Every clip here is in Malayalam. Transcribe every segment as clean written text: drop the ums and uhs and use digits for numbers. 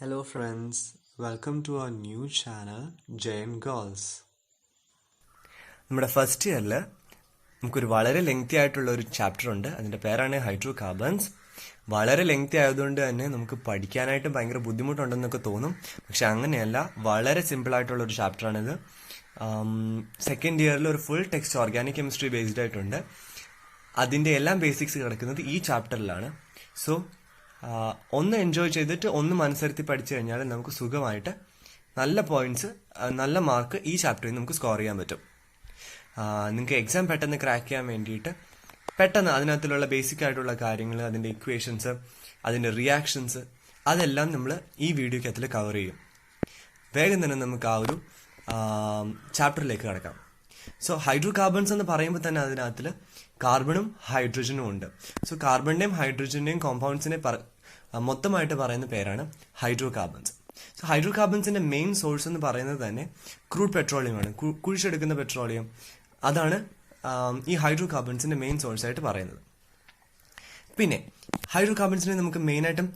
Hello friends, welcome to our new channel Jain Girls. നമ്മുടെ ഫസ്റ്റ് ഇയറിൽ നമുക്കൊരു വളരെ ലെങ്തി ആയിട്ടുള്ള ഒരു ചാപ്റ്റർ ഉണ്ട്. അതിൻ്റെ പേരാണ് ഹൈഡ്രോ കാർബൺസ്. വളരെ ലെങ്തി ആയതുകൊണ്ട് തന്നെ നമുക്ക് പഠിക്കാനായിട്ട് ഭയങ്കര ബുദ്ധിമുട്ടുണ്ടെന്നൊക്കെ തോന്നും. പക്ഷെ അങ്ങനെയല്ല, വളരെ സിമ്പിൾ ആയിട്ടുള്ള ഒരു ചാപ്റ്ററാണിത്. സെക്കൻഡ് ഇയറിൽ ഒരു full text organic chemistry based ആയിട്ടുണ്ട്. അതിൻ്റെ എല്ലാം ബേസിക്സ് കിടക്കുന്നത് ഈ ചാപ്റ്ററിലാണ്. സോ ഒന്ന് എൻജോയ് ചെയ്തിട്ട് ഒന്ന് മനസ്സിരുത്തി പഠിച്ചു കഴിഞ്ഞാൽ നമുക്ക് സുഖമായിട്ട് നല്ല പോയിന്റ്സ്, നല്ല മാർക്ക് ഈ ചാപ്റ്ററിൽ നമുക്ക് സ്കോർ ചെയ്യാൻ പറ്റും. നിങ്ങൾക്ക് എക്സാം പെട്ടെന്ന് ക്രാക്ക് ചെയ്യാൻ വേണ്ടിയിട്ട് പെട്ടെന്ന് അതിനകത്തുള്ള ബേസിക് ആയിട്ടുള്ള കാര്യങ്ങൾ, അതിൻ്റെ ഇക്വേഷൻസ്, അതിൻ്റെ റിയാക്ഷൻസ്, അതെല്ലാം നമ്മൾ ഈ വീഡിയോക്കകത്തിൽ കവർ ചെയ്യും. വേഗം തന്നെ നമുക്ക് ആ ഒരു ചാപ്റ്ററിലേക്ക് കിടക്കാം. സോ ഹൈഡ്രോ കാർബൺസ് എന്ന് പറയുമ്പോൾ തന്നെ അതിനകത്തിൽ കാർബണും ഹൈഡ്രജനും ഉണ്ട്. സോ കാർബണിൻ്റെയും ഹൈഡ്രജൻ്റെയും കോമ്പൗണ്ട്സിനെ മൊത്തമായിട്ട് പറയുന്ന പേരാണ് ഹൈഡ്രോ കാർബൺസ്. സോ ഹൈഡ്രോ കാർബൺസിന്റെ മെയിൻ സോഴ്സ് എന്ന് പറയുന്നത് തന്നെ ക്രൂഡ് പെട്രോളിയമാണ്. കുഴിച്ചെടുക്കുന്ന പെട്രോളിയം, അതാണ് ഈ ഹൈഡ്രോ കാർബൺസിന്റെ മെയിൻ സോഴ്സ് ആയിട്ട് പറയുന്നത്. പിന്നെ ഹൈഡ്രോ കാർബൺസിനെ നമുക്ക് മെയിനായിട്ടും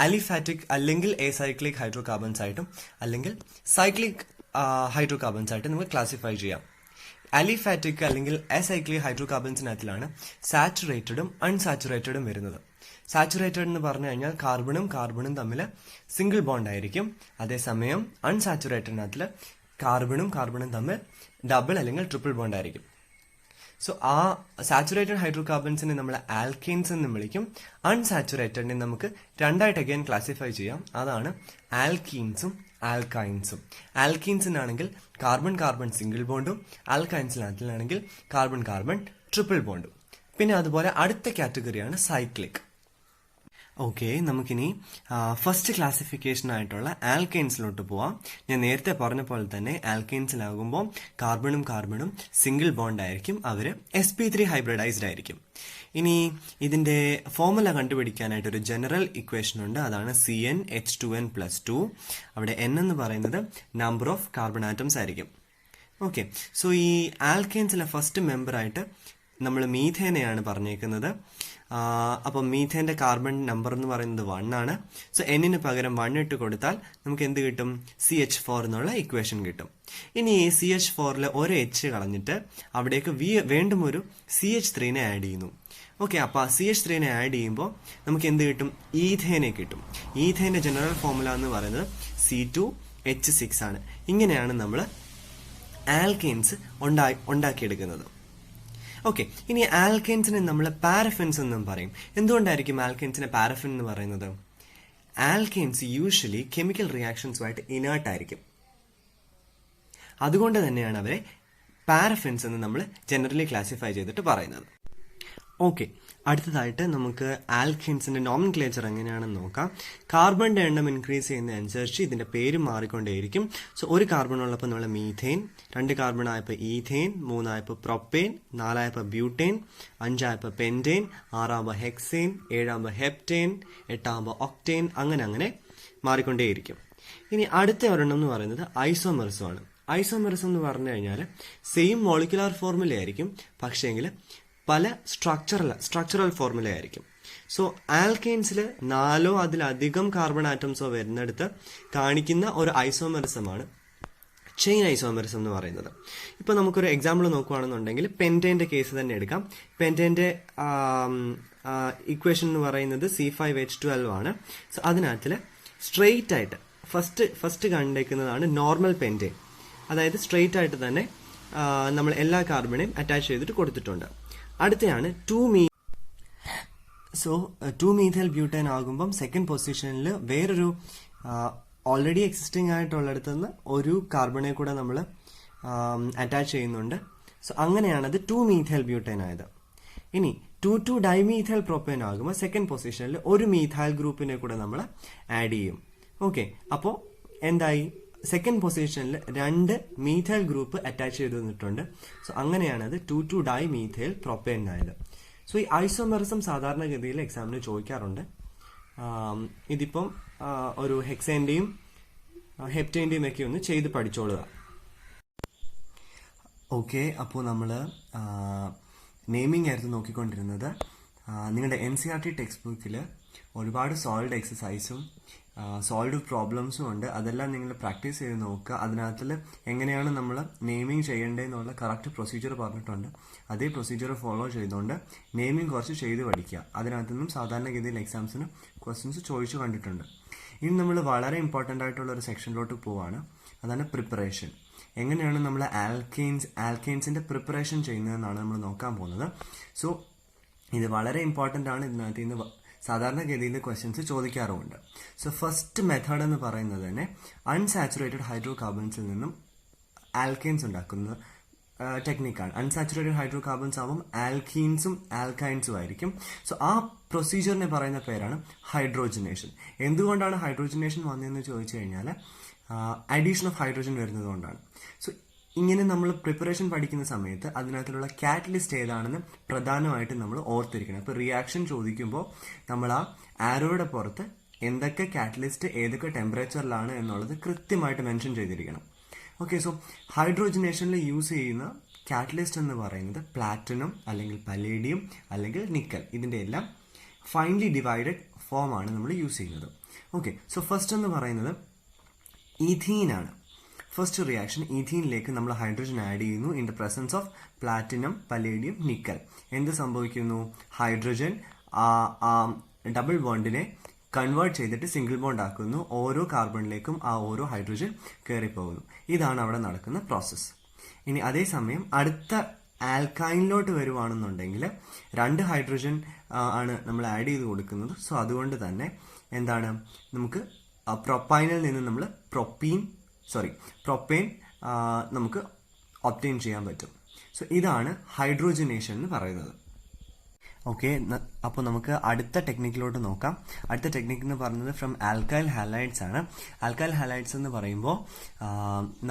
അലിഫാറ്റിക് അല്ലെങ്കിൽ എസൈക്ലിക് ഹൈഡ്രോ കാർബൺസ് ആയിട്ടും അല്ലെങ്കിൽ സൈക്ലിക് ഹൈഡ്രോ കാർബൺസ് ആയിട്ട് നമുക്ക് ക്ലാസിഫൈ ചെയ്യാം. അലിഫാറ്റിക് അല്ലെങ്കിൽ അസൈക്ലിക് ഹൈഡ്രോ കാർബൺസിനകത്തിലാണ് സാച്ചുറേറ്റഡും അൺസാച്ചുറേറ്റഡും വരുന്നത്. സാച്ചുറേറ്റഡ് എന്ന് പറഞ്ഞു കഴിഞ്ഞാൽ കാർബണും കാർബണും തമ്മിൽ സിംഗിൾ ബോണ്ട് ആയിരിക്കും. അതേസമയം അൺസാച്ചുറേറ്റഡിനകത്തിൽ കാർബണും കാർബണും തമ്മിൽ ഡബിൾ അല്ലെങ്കിൽ ട്രിപ്പിൾ ബോണ്ട് ആയിരിക്കും. സോ ആ സാച്ചുറേറ്റഡ് ഹൈഡ്രോ കാർബൺസിനെ നമ്മൾ ആൽക്കെയിൻസ് എന്ന് വിളിക്കും. അൺസാച്ചുറേറ്റഡിനെ നമുക്ക് രണ്ടായിട്ട് അഗൈൻ ക്ലാസിഫൈ ചെയ്യാം. അതാണ് ആൽക്കീൻസും ആൽക്കൈൻസും. ആൽക്കീൻസിനാണെങ്കിൽ കാർബൺ കാർബൺ സിംഗിൾ ബോണ്ടും ആൽക്കൈൻസിനാണെങ്കിൽ കാർബൺ കാർബൺ ട്രിപ്പിൾ ബോണ്ടും. പിന്നെ അതുപോലെ അടുത്ത കാറ്റഗറിയാണ് സൈക്ലിക്. ഓക്കെ, നമുക്കിനി ഫസ്റ്റ് ക്ലാസിഫിക്കേഷൻ ആയിട്ടുള്ള ആൽക്കെയിൻസിലോട്ട് പോവാം. ഞാൻ നേരത്തെ പറഞ്ഞ പോലെ തന്നെ ആൽക്കെയിൻസിലാകുമ്പോൾ കാർബണും കാർബണും സിംഗിൾ ബോണ്ട് ആയിരിക്കും. അവർ sp3 ഹൈബ്രിഡൈസ്ഡ് ആയിരിക്കും. ഇനി ഇതിന്റെ ഫോർമുല കണ്ടുപിടിക്കാനായിട്ട് ഒരു ജനറൽ ഇക്വേഷൻ ഉണ്ട്. അതാണ് CnH2n+2. അവിടെ n എന്ന് പറയുന്നത് നമ്പർ ഓഫ് കാർബൺ ആറ്റംസ് ആയിരിക്കും. ഓക്കെ, സോ ഈ ആൽക്കെയിൻസിലെ ഫസ്റ്റ് മെമ്പറായിട്ട് നമ്മൾ മീഥേനെയാണ് പറഞ്ഞേക്കുന്നത്. അപ്പം മീഥേന്റെ കാർബൺ നമ്പർ എന്ന് പറയുന്നത് 1 ആണ്. സോ എന്നിന് പകരം 1 ഇട്ട് കൊടുത്താൽ നമുക്ക് എന്ത് കിട്ടും? CH4 എന്നുള്ള ഇക്വേഷൻ കിട്ടും. ഇനി CH4ൽ ഒരു എച്ച് കളഞ്ഞിട്ട് അവിടേക്ക് വീണ്ടും ഒരു CH3നെ ആഡ് ചെയ്യുന്നു. ഓക്കെ, അപ്പോൾ CH3നെ ആഡ് ചെയ്യുമ്പോൾ നമുക്ക് എന്ത് കിട്ടും? ഈഥേനെ കിട്ടും. ഈഥേന്റെ ജനറൽ ഫോർമുല എന്ന് പറയുന്നത് C2H6 ആണ്. ഇങ്ങനെയാണ് നമ്മൾ ആൽക്കെയിൻസ് ഉണ്ടാക്കിയെടുക്കുന്നത്. ഓക്കെ, ഇനി ആൽക്കെയിൻസിനെ നമ്മൾ പാരഫിൻസ് എന്നും പറയും. എന്തുകൊണ്ടായിരിക്കും ആൽക്കെയിൻസിനെ പാരഫിൻ എന്ന് പറയുന്നത്? ആൽക്കെയിൻസ് യൂഷ്വലി കെമിക്കൽ റിയാക്ഷൻസുമായിട്ട് ഇനേർട്ട് ആയിരിക്കും. അതുകൊണ്ട് തന്നെയാണ് അവരെ പാരഫിൻസ് എന്ന് നമ്മൾ ജനറലി ക്ലാസിഫൈ ചെയ്തിട്ട് പറയുന്നത്. ഓക്കെ, അടുത്തതായിട്ട് നമുക്ക് ആൽക്കെയിൻസിന്റെ നോമൻക്ലേച്ചർ എങ്ങനെയാണെന്ന് നോക്കാം. കാർബണിന്റെ എണ്ണം ഇൻക്രീസ് ചെയ്യുന്നതനുസരിച്ച് ഇതിന്റെ പേര് മാറിക്കൊണ്ടേയിരിക്കും. സോ ഒരു കാർബൺ ഉള്ളപ്പോൾ നമ്മൾ മീഥേൻ, 2 കാർബൺ ആയപ്പോൾ ഈഥേൻ, 3 ആയപ്പോൾ പ്രൊപ്പേൻ, 4 ആയപ്പോൾ ബ്യൂട്ടേൻ, 5 ആയപ്പോൾ പെൻറ്റേൻ, 6 ആകുമ്പോൾ ഹെക്സേൻ, 7 ആകുമ്പോൾ ഹെപ്റ്റേൻ, 8 ആകുമ്പോൾ ഒക്ടേൻ, അങ്ങനെ മാറിക്കൊണ്ടേയിരിക്കും. ഇനി അടുത്ത ഒരെണ്ണം എന്ന് പറയുന്നത് ഐസോമെറിസം ആണ്. ഐസോമെറിസം എന്ന് പറഞ്ഞു കഴിഞ്ഞാൽ സെയിം മോളിക്കുലാർ ഫോർമുല ആയിരിക്കും, പക്ഷേങ്കിൽ പല സ്ട്രക്ചറൽ ഫോർമുല ആയിരിക്കും. സോ ആൽക്കെയിൻസിൽ 4 അതിലധികം കാർബൺ ആറ്റംസോ വരുന്നിടത്ത് കാണിക്കുന്ന ഒരു ഐസോമെറിസമാണ് ചെയിൻ ഐസോമെറിസം എന്ന് പറയുന്നത്. ഇപ്പൊ നമുക്കൊരു എക്സാമ്പിൾ നോക്കുകയാണെന്നുണ്ടെങ്കിൽ പെൻറ്റേന്റെ കേസ് തന്നെ എടുക്കാം. പെൻറ്റേന്റെ ഇക്വേഷൻ എന്ന് പറയുന്നത് C5H12 ആണ്. സോ അതിനകത്തിൽ സ്ട്രെയിറ്റ് ആയിട്ട് ഫസ്റ്റ് കണ്ടേക്കുന്നതാണ് നോർമൽ പെൻറ്റേൻ. അതായത് സ്ട്രെയിറ്റ് ആയിട്ട് തന്നെ നമ്മൾ എല്ലാ കാർബണേയും അറ്റാച്ച് ചെയ്തിട്ട് കൊടുത്തിട്ടുണ്ട്. അടുത്തയാണ് 2 മീഥൈൽ ബ്യൂട്ടേൻ ആകുമ്പം സെക്കൻഡ് പൊസിഷനിൽ വേറൊരു ഓൾറെഡി എക്സിസ്റ്റിംഗ് ആയിട്ടുള്ളിടത്ത് നിന്ന് ഒരു കാർബണെ കൂടെ നമ്മൾ അറ്റാച്ച് ചെയ്യുന്നുണ്ട്. സോ അങ്ങനെയാണത് 2 മീഥൈൽ ബ്യൂട്ടേൻ ആയത്. ഇനി 2 ഡൈമീഥൈൽ പ്രൊപ്പേൻ ആകുമ്പോൾ സെക്കൻഡ് പൊസിഷനിൽ ഒരു മീഥൈൽ ഗ്രൂപ്പിനെ കൂടെ നമ്മൾ ആഡ് ചെയ്യും. ഓക്കെ, അപ്പോൾ എന്തായി? സെക്കൻഡ് പൊസിഷനിൽ 2 മീഥൈൽ ഗ്രൂപ്പ് അറ്റാച്ച് ചെയ്ത് തന്നിട്ടുണ്ട്. സോ അങ്ങനെയാണത് 2 ഡൈമീഥൈൽ പ്രൊപ്പേൻ ആയത്. സോ ഈ ഐസോമെറിസം സാധാരണഗതിയിൽ എക്സാമിന് ചോദിക്കാറുണ്ട്. ഇതിപ്പം ഒരു ഹെക്സേന്റെയും ഹെപ്റ്റേന്റെയും ഒക്കെ ഒന്ന് ചെയ്ത് പഠിച്ചോളുക. ഓക്കെ, അപ്പോൾ നമ്മൾ നെയിമിംഗ് ആയിരുന്നു നോക്കിക്കൊണ്ടിരുന്നത്. നിങ്ങളുടെ NCERT ടെക്സ്റ്റ് ബുക്കിൽ ഒരുപാട് സോൾവ്ഡ് എക്സസൈസും സോൾവ്ഡ് പ്രോബ്ലംസും ഉണ്ട്. അതെല്ലാം നിങ്ങൾ പ്രാക്ടീസ് ചെയ്ത് നോക്കുക. അതിനകത്തിൽ എങ്ങനെയാണ് നമ്മൾ നെയിമിങ് ചെയ്യേണ്ടതെന്നുള്ള കറക്റ്റ് പ്രൊസീജിയർ പറഞ്ഞിട്ടുണ്ട്. അതേ പ്രൊസീജിയർ ഫോളോ ചെയ്തുകൊണ്ട് നെയിമിങ് കുറച്ച് ചെയ്ത് പഠിക്കുക. അതിനകത്തു നിന്നും സാധാരണഗതിയിൽ എക്സാംസിന് ക്വസ്റ്റ്യൻസ് ചോദിച്ചു കണ്ടിട്ടുണ്ട്. ഇനി നമ്മൾ വളരെ ഇമ്പോർട്ടൻ്റ് ആയിട്ടുള്ള ഒരു സെക്ഷനിലോട്ട് പോവാണ്. അതാണ് പ്രിപ്പറേഷൻ. എങ്ങനെയാണ് നമ്മൾ ആൽക്കെയിൻസിൻ്റെ പ്രിപ്പറേഷൻ ചെയ്യുന്നതെന്നാണ് നമ്മൾ നോക്കാൻ പോകുന്നത്. സോ ഇത് വളരെ ഇമ്പോർട്ടൻ്റ് ആണ്. ഇതിനകത്ത് ഇന്ന് സാധാരണഗതിയിൽ ക്വസ്റ്റ്യൻസ് ചോദിക്കാറുമുണ്ട്. സോ ഫസ്റ്റ് മെത്തേഡ് എന്ന് പറയുന്നത് തന്നെ അൺസാച്ചുറേറ്റഡ് ഹൈഡ്രോ കാർബൺസിൽ നിന്നും ആൽക്കെയിൻസ് ഉണ്ടാക്കുന്ന ടെക്നിക്കാണ്. അൺസാച്ചുറേറ്റഡ് ഹൈഡ്രോ കാർബൺസ് ആകുമ്പം ആൽക്കീൻസും ആൽക്കൈൻസും ആയിരിക്കും. സോ ആ പ്രൊസീജിയറിനെ പറയുന്ന പേരാണ് ഹൈഡ്രോജനേഷൻ. എന്തുകൊണ്ടാണ് ഹൈഡ്രോജനേഷൻ വന്നതെന്ന് ചോദിച്ചു കഴിഞ്ഞാൽ അഡീഷൻ ഓഫ് ഹൈഡ്രോജൻ വരുന്നത് കൊണ്ടാണ്. സോ ഇങ്ങനെ നമ്മൾ പ്രിപ്പറേഷൻ പഠിക്കുന്ന സമയത്ത് അതിനകത്തുള്ള കാറ്റലിസ്റ്റ് ഏതാണെന്ന് പ്രധാനമായിട്ടും നമ്മൾ ഓർത്തിരിക്കണം. ഇപ്പോൾ റിയാക്ഷൻ ചോദിക്കുമ്പോൾ നമ്മൾ ആ ആരോയുടെ പുറത്ത് എന്തൊക്കെ കാറ്റലിസ്റ്റ് ഏതൊക്കെ ടെമ്പറേച്ചറിലാണ് എന്നുള്ളത് കൃത്യമായിട്ട് മെൻഷൻ ചെയ്തിരിക്കണം. ഓക്കെ, സോ ഹൈഡ്രോജനേഷനിൽ യൂസ് ചെയ്യുന്ന കാറ്റലിസ്റ്റ് എന്ന് പറയുന്നത് പ്ലാറ്റിനം അല്ലെങ്കിൽ പലേഡിയം അല്ലെങ്കിൽ നിക്കൽ, ഇതിൻ്റെ എല്ലാം ഫൈൻലി ഡിവൈഡഡ് ഫോമാണ് നമ്മൾ യൂസ് ചെയ്യുന്നത്. ഓക്കെ, സോ ഫസ്റ്റ് എന്ന് പറയുന്നത് ഈഥീനാണ്. ഫസ്റ്റ് റിയാക്ഷൻ ഈഥീനിലേക്ക് നമ്മൾ ഹൈഡ്രജൻ ആഡ് ചെയ്യുന്നു in the presence of platinum, palladium, nickel. എന്ത് സംഭവിക്കുന്നു? ഹൈഡ്രജൻ ഡബിൾ ബോണ്ടിനെ കൺവേർട്ട് ചെയ്തിട്ട് സിംഗിൾ ബോണ്ട് ആക്കുന്നു. ഓരോ കാർബണിലേക്കും ആ ഓരോ ഹൈഡ്രജൻ കയറിപ്പോകുന്നു. ഇതാണ് അവിടെ നടക്കുന്ന പ്രോസസ്സ്. ഇനി അതേസമയം അടുത്ത ആൽക്കൈനിലോട്ട് വരുവാണെന്നുണ്ടെങ്കിൽ 2 ഹൈഡ്രജൻ ആണ് നമ്മൾ ആഡ് ചെയ്ത് കൊടുക്കുന്നത്. സോ അതുകൊണ്ട് തന്നെ എന്താണ്, നമുക്ക് പ്രൊപ്പൈനിൽ നിന്ന് നമ്മൾ പ്രൊപ്പേൻ നമുക്ക് ഒബ്റ്റെയിൻ ചെയ്യാൻ പറ്റും. സോ ഇതാണ് ഹൈഡ്രോജനേഷൻ എന്ന് പറയുന്നത്. ഓക്കെ, അപ്പോൾ നമുക്ക് അടുത്ത ടെക്നിക്കിലോട്ട് നോക്കാം. അടുത്ത ടെക്നിക്ക് എന്ന് പറയുന്നത് ഫ്രം ആൽക്കൈൽ ഹാലൈഡ്സ് ആണ്. ആൽക്കൈൽ ഹാലൈഡ്സ് എന്ന് പറയുമ്പോൾ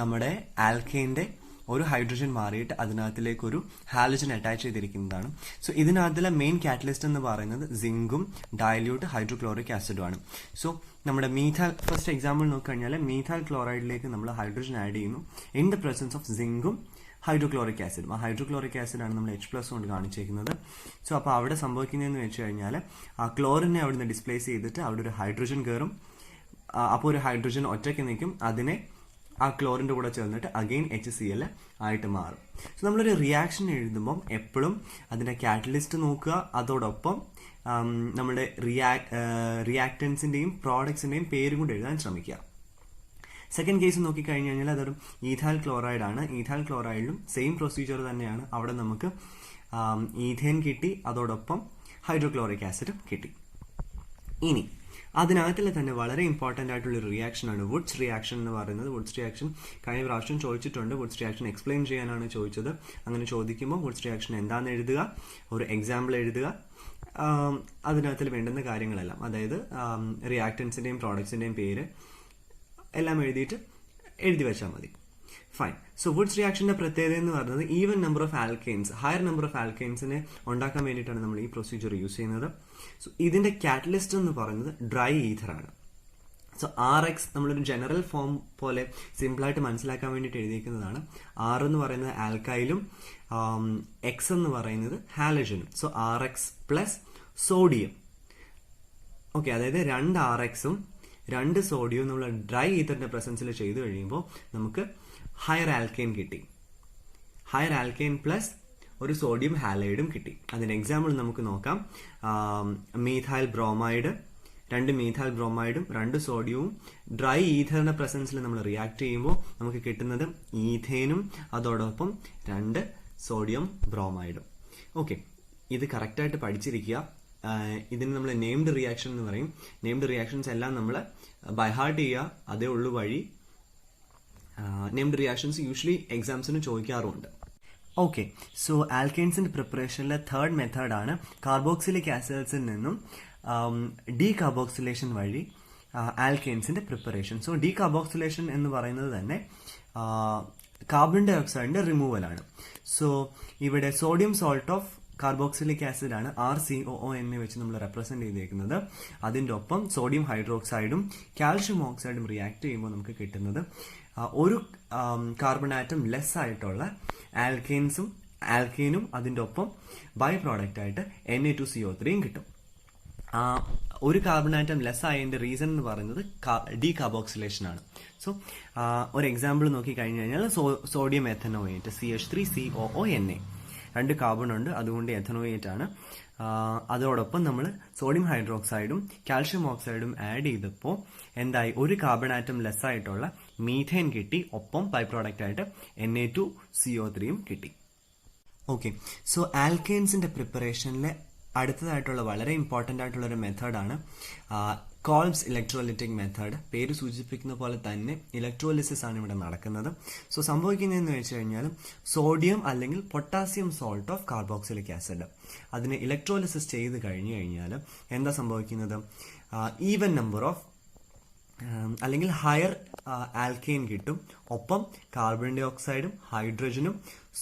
നമ്മുടെ ആൽക്കെയിൻ്റെ ഒരു ഹൈഡ്രജൻ മാറിയിട്ട് അതിനകത്തിലേക്കൊരു ഹാലജൻ അറ്റാച്ച് ചെയ്തിരിക്കുന്നതാണ്. സോ ഇതിനകത്തിലെ മെയിൻ കാറ്റലിസ്റ്റ് എന്ന് പറയുന്നത് സിങ്കും ഡയല്യൂട്ട് ഹൈഡ്രോക്ലോറിക് ആസിഡുമാണ്. സോ നമ്മുടെ മീഥാൽ ഫസ്റ്റ് എക്സാമ്പിൾ നോക്കിക്കഴിഞ്ഞാൽ മീഥാൽ ക്ലോറൈഡിലേക്ക് നമ്മൾ ഹൈഡ്രജൻ ആഡ് ചെയ്യുന്നു ഇൻ ദ പ്രസൻസ് ഓഫ് സിങ്കും ഹൈഡ്രോക്ലോറിക് ആസിഡും. ആ ഹൈഡ്രോക്ലോറിക് ആസിഡാണ് നമ്മൾ H+ കൊണ്ട് കാണിച്ചേക്കുന്നത്. സോ അപ്പോൾ അവിടെ സംഭവിക്കുന്നതെന്ന് വെച്ച് കഴിഞ്ഞാൽ ആ ക്ലോറിനെ അവിടുന്ന് ഡിസ്പ്ലേസ് ചെയ്തിട്ട് അവിടെ ഒരു ഹൈഡ്രജൻ കയറും. അപ്പോൾ ഒരു ഹൈഡ്രജൻ ഒറ്റയ്ക്ക് നിൽക്കും, അതിനെ ആ ക്ലോറിൻ്റെ കൂടെ ചേർന്നിട്ട് അഗെയിൻ HCl ആയിട്ട് മാറും. സോ നമ്മളൊരു റിയാക്ഷൻ എഴുതുമ്പം എപ്പോഴും അതിൻ്റെ കാറ്റലിസ്റ്റ് നോക്കുക, അതോടൊപ്പം നമ്മുടെ റിയാക്ടൻസിൻ്റെയും പ്രോഡക്ട്സിൻ്റെയും പേരും കൂടെ എഴുതാൻ ശ്രമിക്കുക. സെക്കൻഡ് കേസ് നോക്കിക്കഴിഞ്ഞ് കഴിഞ്ഞാൽ അതൊരു ഈഥാൽ ക്ലോറൈഡ് ആണ്. ഈഥാൽ ക്ലോറൈഡിലും സെയിം പ്രൊസീജിയർ തന്നെയാണ്. അവിടെ നമുക്ക് ഈഥേൻ കിട്ടി, അതോടൊപ്പം ഹൈഡ്രോക്ലോറിക് ആസിഡും കിട്ടി. ഇനി അതിനകത്തിൽ തന്നെ വളരെ ഇമ്പോർട്ടൻ്റ് ആയിട്ടുള്ളൊരു റിയാക്ഷനാണ് വുഡ്സ് റിയാക്ഷൻ എന്ന് പറയുന്നത്. വുഡ്സ് റിയാക്ഷൻ കഴിഞ്ഞ പ്രാവശ്യം ചോദിച്ചിട്ടുണ്ട്. വുഡ്സ് റിയാക്ഷൻ എക്സ്പ്ലെയിൻ ചെയ്യാനാണ് ചോദിച്ചത്. അങ്ങനെ ചോദിക്കുമ്പോൾ വുഡ്സ് റിയാക്ഷൻ എന്താണെന്ന് എഴുതുക, ഒരു എക്സാമ്പിൾ എഴുതുക, അതിനകത്തിൽ വേണ്ടുന്ന കാര്യങ്ങളെല്ലാം, അതായത് റിയാക്ടൻസിൻ്റെയും പ്രോഡക്ട്സിൻ്റെയും പേര് എല്ലാം എഴുതി വെച്ചാൽ മതി. ഫൈൻ. സോ വുഡ്സ് റിയാക്ഷൻ്റെ പ്രത്യേകത എന്ന് പറയുന്നത് even number of alkanes, higher number of ആൽക്കെയിൻസിനെ ഉണ്ടാക്കാൻ വേണ്ടിയിട്ടാണ് നമ്മൾ ഈ പ്രൊസീജിയർ യൂസ് ചെയ്യുന്നത്. സോ ഇതിൻ്റെ കാറ്റലിസ്റ്റ് എന്ന് പറയുന്നത് ഡ്രൈ ഈഥറാണ്. സോ RX നമ്മളൊരു ജനറൽ ഫോം പോലെ സിമ്പിളായിട്ട് മനസ്സിലാക്കാൻ വേണ്ടിയിട്ട് എഴുതിയിരിക്കുന്നതാണ്. R എന്ന് പറയുന്നത് ആൽക്കൈലും X എന്ന് പറയുന്നത് ഹാലജനും. So RX plus sodium. Okay, അതായത് 2 RXും 2 സോഡിയവും നമ്മൾ ഡ്രൈ ഈഥറിന്റെ പ്രസൻസിൽ ചെയ്ത് കഴിയുമ്പോൾ നമുക്ക് ഹയർ ആൽക്കെയിൻ കിട്ടി. ഹയർ ആൽക്കെയിൻ പ്ലസ് ഒരു സോഡിയം ഹാലൈഡും കിട്ടി. അതിന് എക്സാമ്പിൾ നമുക്ക് നോക്കാം. മീഥൈൽ ബ്രോമൈഡ്, 2 മീഥൈൽ ബ്രോമൈഡും 2 സോഡിയവും ഡ്രൈ ഈഥറിന്റെ പ്രസൻസിൽ നമ്മൾ റിയാക്ട് ചെയ്യുമ്പോൾ നമുക്ക് കിട്ടുന്നത് ഈഥേനും അതോടൊപ്പം 2 സോഡിയം ബ്രോമൈഡും. ഓക്കെ, ഇത് കറക്റ്റായിട്ട് പഠിച്ചിരിക്കുക. ഇതിന് നമ്മൾ നെയിംഡ് റിയാക്ഷൻ എന്ന് പറയും. നെയിംഡ് റിയാക്ഷൻസ് എല്ലാം നമ്മൾ ബൈ ഹാർട്ട് ചെയ്യുക, അതേ ഉള്ളു വഴി. നെയിംഡ് റിയാക്ഷൻസ് യൂഷ്വലി എക്സാംസിന് ചോദിക്കാറുമുണ്ട്. ഓക്കെ, സോ ആൽക്കെയിൻസിന്റെ പ്രിപ്പറേഷനിലെ തേർഡ് മെത്തേഡാണ് കാർബോക്സിലിക് ആസിഡ്സിൽ നിന്നും ഡീകാർബോക്സിലേഷൻ വഴി ആൽക്കെയിൻസിന്റെ പ്രിപ്പറേഷൻ. സോ ഡീകാർബോക്സിലേഷൻ എന്ന് പറയുന്നത് തന്നെ കാർബൺ ഡൈ ഓക്സൈഡിന്റെ റിമൂവലാണ്. സോ ഇവിടെ sodium salt of carboxylic acid ആണ് RCOO എന്ന് വെച്ച് നമ്മൾ റെപ്രസെന്റ് ചെയ്തേക്കുന്നത്. അതിൻ്റെ ഒപ്പം സോഡിയം ഹൈഡ്രോക്സൈഡും കാൽഷ്യം ഓക്സൈഡും റിയാക്ട് ചെയ്യുമ്പോൾ നമുക്ക് കിട്ടുന്നത് ഒരു കാർബൺ ആറ്റം ലെസ് ആയിട്ടുള്ള ആൽക്കെയിൻസും ആൽക്കീനും അതിൻ്റെ ഒപ്പം ബൈ പ്രോഡക്റ്റ് ആയിട്ട് Na2CO3 കിട്ടും. ഒരു കാർബൺ ആറ്റം ലെസ് ആയതിന്റെ റീസൺ എന്ന് പറയുന്നത് ഡീകാർബോക്സിലേഷൻ ആണ്. സോ ഒരു എക്സാമ്പിൾ നോക്കി കഴിഞ്ഞു കഴിഞ്ഞാൽ സോഡിയം എഥനോയേറ്റ് CH3COONA 2 കാർബൺ ഉണ്ട്, അതുകൊണ്ട് എഥനോയേറ്റ് ആണ്. അതോടൊപ്പം നമ്മൾ സോഡിയം ഹൈഡ്രോക്സൈഡും കാൽഷ്യം ഓക്സൈഡും ആഡ് ചെയ്തപ്പോൾ എന്തായി, ഒരു കാർബൺ ആറ്റം ലെസ് ആയിട്ടുള്ള മീഥേൻ കിട്ടി, ഒപ്പം ബൈ പ്രോഡക്റ്റ് ആയിട്ട് Na2CO3 കിട്ടി. ഓക്കെ, സോ ആൽക്കെയിൻസിന്റെ പ്രിപ്പറേഷനിലെ അടുത്തതായിട്ടുള്ള വളരെ ഇമ്പോർട്ടൻ്റ് ആയിട്ടുള്ള ഒരു മെത്തേഡാണ് കോൾബ്സ് ഇലക്ട്രോലിറ്റിക് മെത്തേഡ്. പേര് സൂചിപ്പിക്കുന്ന പോലെ തന്നെ ഇലക്ട്രോലിസിസ് ആണ് ഇവിടെ നടക്കുന്നത്. സോ സംഭവിക്കുന്നതെന്ന് വെച്ച് കഴിഞ്ഞാൽ സോഡിയം അല്ലെങ്കിൽ potassium salt of carboxylic acid അതിനെ ഇലക്ട്രോലിസിസ് ചെയ്ത് കഴിഞ്ഞു കഴിഞ്ഞാൽ എന്താ സംഭവിക്കുന്നത്, ഈവൻ നമ്പർ ഓഫ് അല്ലെങ്കിൽ ഹയർ ആൽക്കെയിൻ കിട്ടും, ഒപ്പം കാർബൺ ഡൈ ഓക്സൈഡും ഹൈഡ്രജനും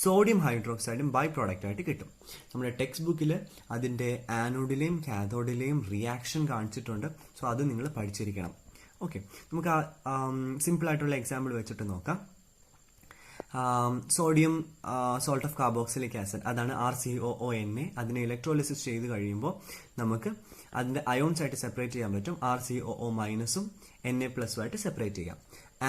സോഡിയം ഹൈഡ്രോക്സൈഡും ബൈ പ്രോഡക്റ്റ് ആയിട്ട് കിട്ടും. നമ്മുടെ ടെക്സ്റ്റ് ബുക്കിൽ അതിൻ്റെ ആനോഡിലെയും കാഥോഡിലെയും റിയാക്ഷൻ കാണിച്ചിട്ടുണ്ട്. സോ അത് നിങ്ങൾ പഠിച്ചിരിക്കണം. ഓക്കെ, നമുക്ക് സിമ്പിൾ ആയിട്ടുള്ള എക്സാമ്പിൾ വെച്ചിട്ട് നോക്കാം. Sodium salt of carboxylic acid അതാണ് RCOONA. അതിനെ ഇലക്ട്രോലിസിസ് ചെയ്ത് കഴിയുമ്പോൾ നമുക്ക് അതിൻ്റെ അയോൺസ് ആയിട്ട് സെപ്പറേറ്റ് ചെയ്യാൻ പറ്റും. RCOO മൈനസും Na+ ആയിട്ട് സെപ്പറേറ്റ് ചെയ്യാം.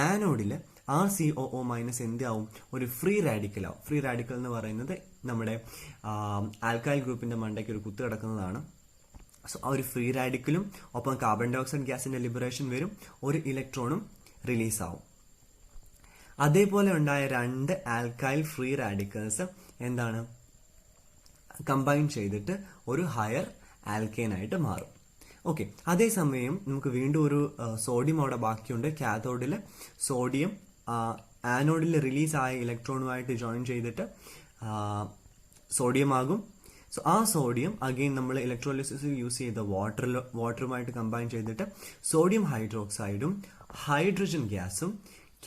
ആനോഡിൽ RCOO മൈനസ് എന്താവും, ഒരു ഫ്രീ റാഡിക്കൽ ആവും. ഫ്രീ റാഡിക്കൽ എന്ന് പറയുന്നത് നമ്മുടെ ആൽക്കൈൽ ഗ്രൂപ്പിന്റെ മണ്ടയ്ക്ക് ഒരു കുത്ത് കിടക്കുന്നതാണ്. സോ ആ ഒരു ഫ്രീ റാഡിക്കലും ഒപ്പം കാർബൺ ഡൈ ഓക്സൈഡ് ഗ്യാസിന്റെ ലിബറേഷൻ വരും, ഒരു ഇലക്ട്രോണും റിലീസ് ആവും. അതേപോലെ ഉണ്ടായ 2 ആൽക്കൈൽ ഫ്രീ റാഡിക്കൽസ് എന്താണ്, കമ്പൈൻ ചെയ്തിട്ട് ഒരു ഹയർ ആൽക്കെയിൻ ആയിട്ട് മാറും. ഓക്കെ, അതേസമയം നമുക്ക് വീണ്ടും ഒരു സോഡിയം അവിടെ ബാക്കിയുണ്ട്. കാഥോഡിൽ സോഡിയം ആനോഡിൽ റിലീസ് ആയ ഇലക്ട്രോണുമായിട്ട് ജോയിൻ ചെയ്തിട്ട് സോഡിയം ആകും. സോ ആ സോഡിയം അഗെയിൻ നമ്മൾ ഇലക്ട്രോലിസിസ് യൂസ് ചെയ്ത വാട്ടറുമായിട്ട് കമ്പൈൻ ചെയ്തിട്ട് സോഡിയം ഹൈഡ്രോക്സൈഡും ഹൈഡ്രജൻ ഗ്യാസും